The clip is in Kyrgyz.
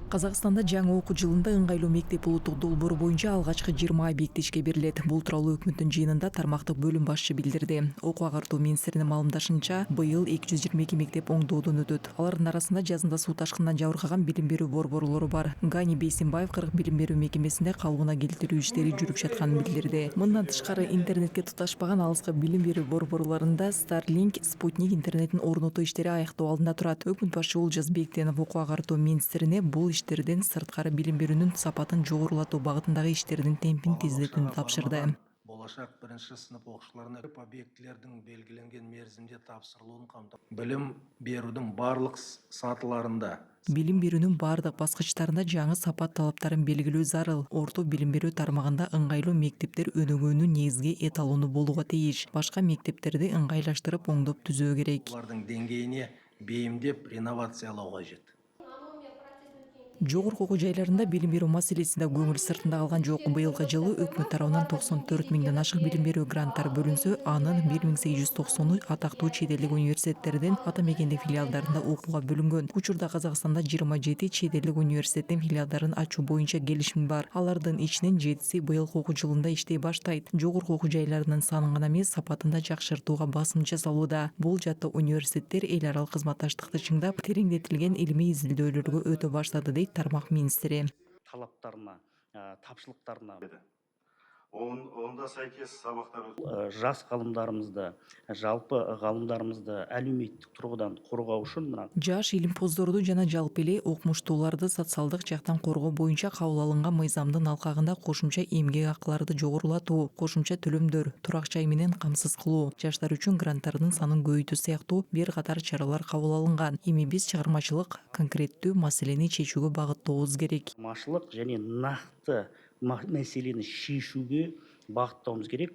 Казакстанда жаңы окуу жылында ыңгайлуу мектеп улуттук долбоор боюнча алгачкы 20 объект ишке берилет. Бул тууралуу өкмөттүн жыйынында тармактык бөлүм башчы билдирди. Окуу агартуу министринин маалымдашынча, быйыл 222 мектеп оңдоодон өтөт. Алардын арасында жазында суу ташкынынан жабыркаган билим берүү борборлору бар. Гани Бейсенбаев 40 билим берүү мекемесинде калыбына келтирүү иштери жүрүп жатканын билдирди. Мындан тышкары интернетке туташпаган алыскы билим берүү борборлорунда Starlink, Спутник интернетин орнотуу иштери аяктоо алдында турат. Өкмөт башчы Олжас Бектенов окуу агартуу министрине бул иштерден сырткары билим берүүнүн сапатын жогорулатуу багытындагы иштердин темпин тездетүүнү тапшырды. Болашак биринчи сынып окуучуларына көп объектилердин белгиленген мерзимде тапшырылуун камтып, билим берүүнүн барлык сатыларында Билим берүүнүн бардык баскычтарында жаңы сапат талаптарын белгилөө зарыл. Орто билим берүү тармагында ыңгайлуу мектептер өнүгүүнүн негизги эталону болууга тийиш. Башка мектептерди ыңгайлаштырып оңдоп түзөө керек. алардын деңгейине бейимдеп реновациялоо кажет. Жогорку окуу жайларында билим берүү маселеси да көңүл сыртында калган жок. Быйылкы жылы өкмөт тарабынан 94 миңден ашык билим берүү гранттары бөлүнсө, анын 1890-у атактуу чет элдик университеттердин ата мекендик филиалдарында окууга бөлүнгөн. Учурда Казакстанда 27 чет элдик университеттин филиалдарын ачуу боюнча келишим бар. Алардын ичинен 7си быйылкы окуу жылында иштей баштайт. Жогорку окуу жайларынын санын гана эмес, сапатын да жакшыртууга басым жасалууда. Бул жаатта университеттер эл аралык кызматташтыкты чыңдап, тереңдетилген илимий изилдөөлөргө өтө баштады дейт тармак министри. Талаптарына, тапшылыктарына Онда сайкес сабактар жас галымдарыбызды, жалпы галымдарыбызды әлеуметтик тургудан коргоо үчүн мына Жаш илимпоздорду жана жалпы эле окумуштууларды социалдык жактан коргоо боюнча кабыл алынган мыйзамдын алкагында кошумча эмгек акыларды жогорулатуу, кошумча төлөмдөр, турак жай менен камсыз кылуу, жаштар үчүн гранттардын санын көбөйтүү сыяктуу бир катар чаралар кабыл алынган. Эми биз чыгармачылык, конкреттүү маселени чечүүгө багыттообуз керек. машылык және нақты мәселені шешуге бағыттауымыз керек.